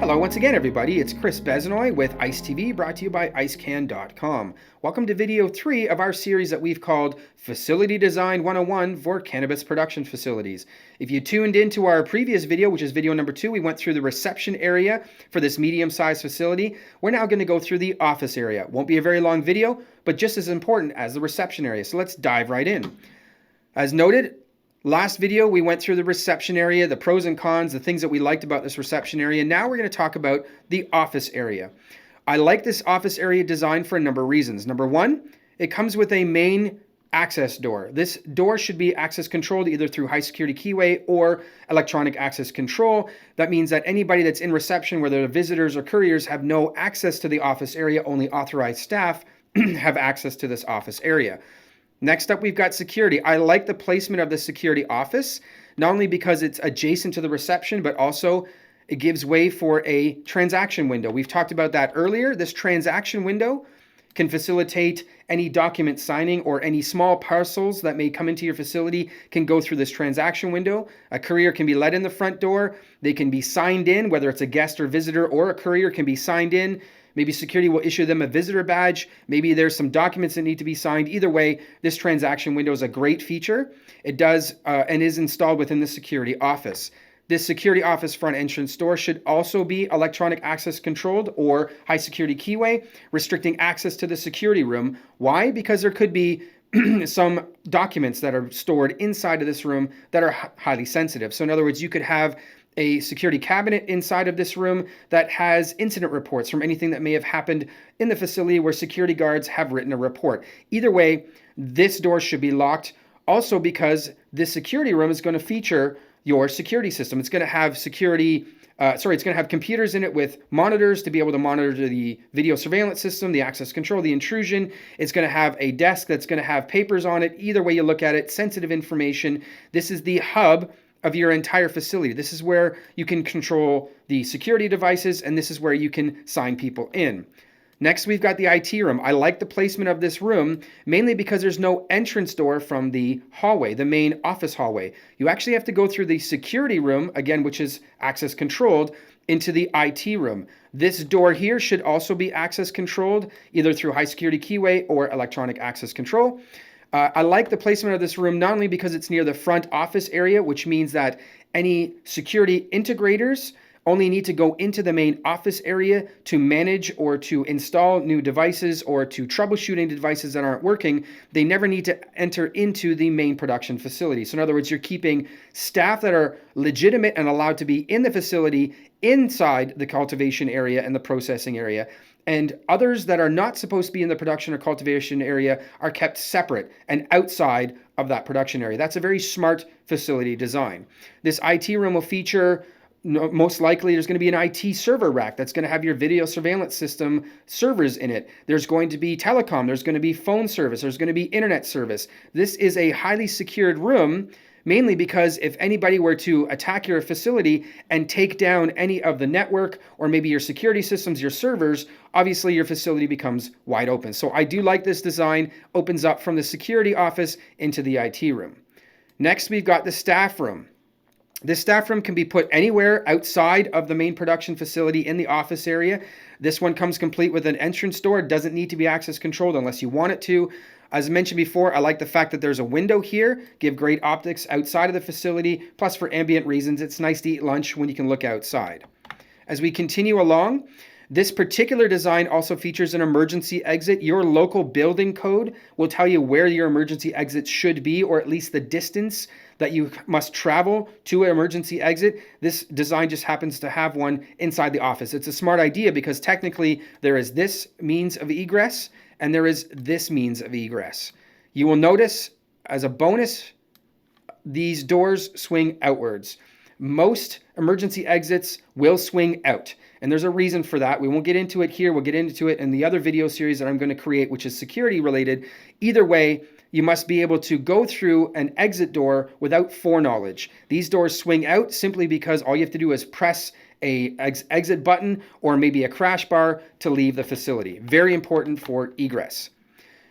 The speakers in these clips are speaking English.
Hello once again, everybody. It's Chris Besanoy with ICE TV, brought to you by IceCan.com. Welcome to video 3 of our series that we've called Facility Design 101 for Cannabis Production Facilities. If you tuned into our previous video, which is video number 2, we went through the reception area for this medium-sized facility. We're now going to go through the office area. It won't be a very long video, but just as important as the reception area. So let's dive right in. As noted, last video, we went through the reception area, the pros and cons, the things that we liked about this reception area. Now we're going to talk about the office area. I like this office area design for a number of reasons. Number one, it comes with a main access door. This door should be access controlled either through high security keyway or electronic access control. That means that anybody that's in reception, whether they're visitors or couriers, have no access to the office area. Only authorized staff have access to this office area. Next up, we've got security. I like the placement of the security office, not only because it's adjacent to the reception, but also it gives way for a transaction window. We've talked about that earlier. This transaction window can facilitate any document signing, or any small parcels that may come into your facility can go through this transaction window. A courier can be let in the front door. They can be signed in, whether it's a guest or visitor, or a courier can be signed in. Maybe security will issue them a visitor badge. Maybe there's some documents that need to be signed. Either way, this transaction window is a great feature. It does and is installed within the security office. This security office front entrance door should also be electronic access controlled or high security keyway, restricting access to the security room. Why? Because there could be some documents that are stored inside of this room that are highly sensitive. So in other words, you could have a security cabinet inside of this room that has incident reports from anything that may have happened in the facility where security guards have written a report. Either way, this door should be locked. Also, because this security room is going to feature your security system. It's going to have it's going to have computers in it with monitors to be able to monitor the video surveillance system, the access control, the intrusion. It's going to have a desk that's going to have papers on it. Either way you look at it, sensitive information. This is the hub of your entire facility. This is where you can control the security devices, and this is where you can sign people in. Next, we've got the IT room. I like the placement of this room, mainly because there's no entrance door from the hallway, the main office hallway. You actually have to go through the security room, again, which is access controlled, into the IT room. This door here should also be access controlled, either through high security keyway or electronic access control. I like the placement of this room, not only because it's near the front office area, which means that any security integrators only need to go into the main office area to manage or to install new devices or to troubleshooting devices that aren't working. They never need to enter into the main production facility. So in other words, you're keeping staff that are legitimate and allowed to be in the facility inside the cultivation area and the processing area. And others that are not supposed to be in the production or cultivation area are kept separate and outside of that production area. That's a very smart facility design. This IT room will feature, most likely, there's going to be an IT server rack that's going to have your video surveillance system servers in it. There's going to be telecom. There's going to be phone service. There's going to be internet service. This is a highly secured room, mainly because if anybody were to attack your facility and take down any of the network or maybe your security systems, your servers, obviously your facility becomes wide open. So I do like this design. Opens up from the security office into the IT room. Next, we've got the staff room. This staff room can be put anywhere outside of the main production facility in the office area. This one comes complete with an entrance door. It doesn't need to be access controlled unless you want it to. As I mentioned before, I like the fact that there's a window here, give great optics outside of the facility. Plus, for ambient reasons, it's nice to eat lunch when you can look outside. As we continue along, this particular design also features an emergency exit. Your local building code will tell you where your emergency exit should be, or at least the distance that you must travel to an emergency exit. This design just happens to have one inside the office. It's a smart idea because technically there is this means of egress and there is this means of egress. You will notice, as a bonus, these doors swing outwards. Most emergency exits will swing out, and there's a reason for that. We won't get into it here. We'll get into it in the other video series that I'm going to create, which is security related. Either way, you must be able to go through an exit door without foreknowledge. These doors swing out simply because all you have to do is press a exit button or maybe a crash bar to leave the facility. Very important for egress.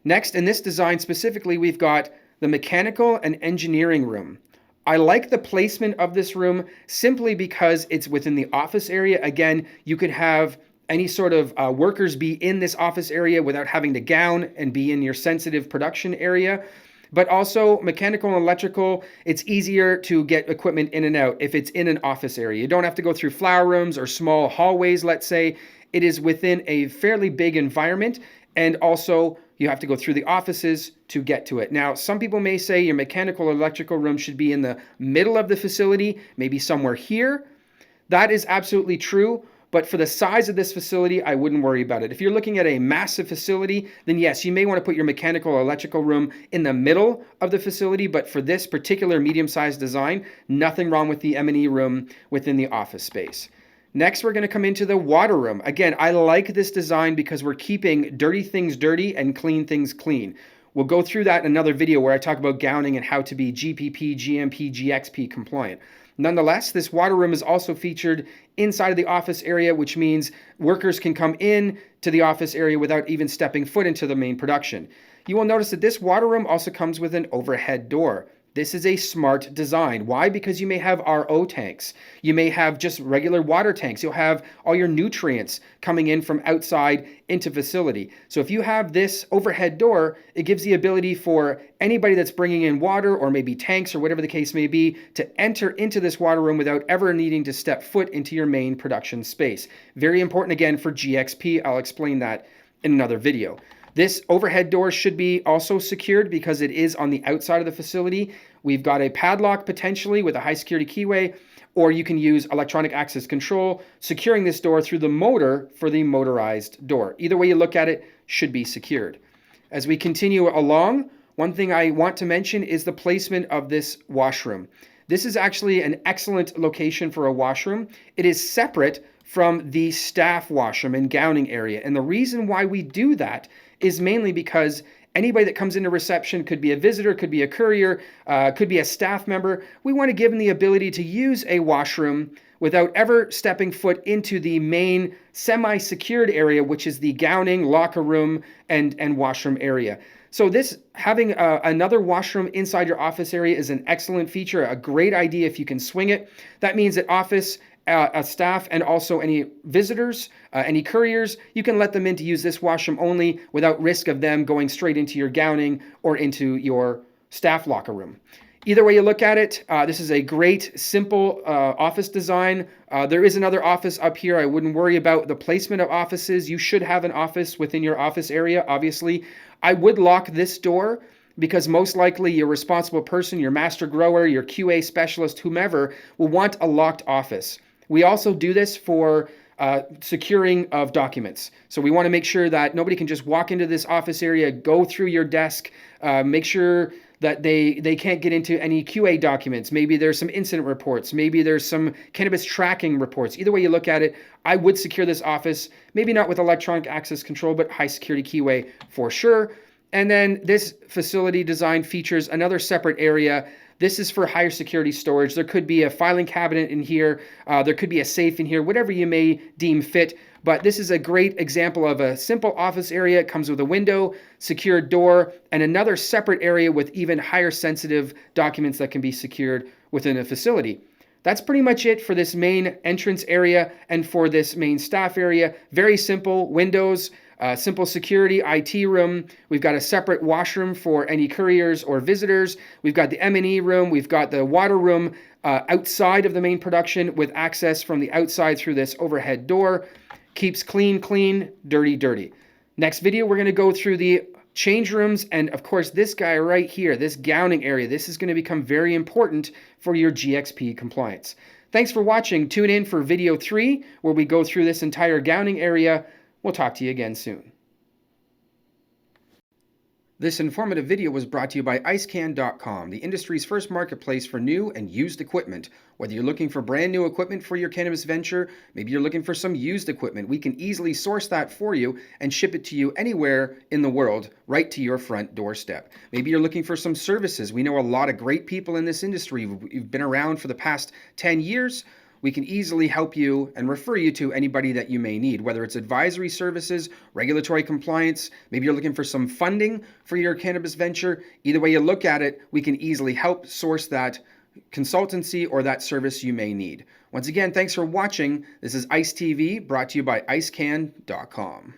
Next, in this design specifically, we've got the mechanical and engineering room. I like the placement of this room simply because it's within the office area. Again, you could have any sort of workers be in this office area without having to gown and be in your sensitive production area. But also mechanical and electrical, it's easier to get equipment in and out if it's in an office area. You don't have to go through flower rooms or small hallways, let's say. It is within a fairly big environment, and also you have to go through the offices to get to it. Now, some people may say your mechanical or electrical room should be in the middle of the facility, maybe somewhere here. That is absolutely true. But for the size of this facility, I wouldn't worry about it. If you're looking at a massive facility, then yes, you may want to put your mechanical or electrical room in the middle of the facility. But for this particular medium-sized design, nothing wrong with the M&E room within the office space. Next, we're going to come into the water room. Again, I like this design because we're keeping dirty things dirty and clean things clean. We'll go through that in another video where I talk about gowning and how to be GPP, GMP, GXP compliant. Nonetheless, this water room is also featured inside of the office area, which means workers can come in to the office area without even stepping foot into the main production. You will notice that this water room also comes with an overhead door. This is a smart design. Why? Because you may have RO tanks. You may have just regular water tanks. You'll have all your nutrients coming in from outside into facility. So if you have this overhead door, it gives the ability for anybody that's bringing in water or maybe tanks or whatever the case may be to enter into this water room without ever needing to step foot into your main production space. Very important again for GXP. I'll explain that in another video. This overhead door should be also secured because it is on the outside of the facility. We've got a padlock potentially with a high security keyway, or you can use electronic access control, securing this door through the motor for the motorized door. Either way you look at it, should be secured. As we continue along, one thing I want to mention is the placement of this washroom. This is actually an excellent location for a washroom. It is separate from the staff washroom and gowning area. And the reason why we do that is mainly because anybody that comes into reception, could be a visitor, could be a courier, could be a staff member. We want to give them the ability to use a washroom without ever stepping foot into the main semi-secured area, which is the gowning, locker room, and washroom area. So this having another washroom inside your office area is an excellent feature, a great idea if you can swing it. That means that office staff and also any visitors, any couriers, you can let them in to use this washroom only without risk of them going straight into your gowning or into your staff locker room. Either way you look at it, this is a great, simple office design. There is another office up here. I wouldn't worry about the placement of offices. You should have an office within your office area, obviously. I would lock this door because most likely your responsible person, your master grower, your QA specialist, whomever, will want a locked office. We also do this for securing of documents. So we want to make sure that nobody can just walk into this office area, go through your desk, make sure that they can't get into any QA documents. Maybe there's some incident reports. Maybe there's some cannabis tracking reports. Either way you look at it, I would secure this office, maybe not with electronic access control, but high security keyway for sure. And then this facility design features another separate area. This is for higher security storage. There could be a filing cabinet in here. There could be a safe in here, whatever you may deem fit. But this is a great example of a simple office area. It comes with a window, secured door, and another separate area with even higher sensitive documents that can be secured within a facility. That's pretty much it for this main entrance area and for this main staff area. Very simple windows. Simple security, IT room. We've got a separate washroom for any couriers or visitors. We've got the M&E room. We've got the water room outside of the main production with access from the outside through this overhead door. Keeps clean, clean, dirty, dirty. Next video, we're going to go through the change rooms and, of course, this guy right here, this gowning area. This is going to become very important for your GXP compliance. Thanks for watching. Tune in for video 3 where we go through this entire gowning area. We'll talk to you again soon. This informative video was brought to you by IceCan.com, the industry's first marketplace for new and used equipment. Whether you're looking for brand new equipment for your cannabis venture, maybe you're looking for some used equipment, we can easily source that for you and ship it to you anywhere in the world, right to your front doorstep. Maybe you're looking for some services. We know a lot of great people in this industry. You've been around for the past 10 years. We can easily help you and refer you to anybody that you may need, whether it's advisory services, regulatory compliance, maybe you're looking for some funding for your cannabis venture. Either way you look at it, we can easily help source that consultancy or that service you may need. Once again, thanks for watching. This is ICE TV, brought to you by IceCan.com.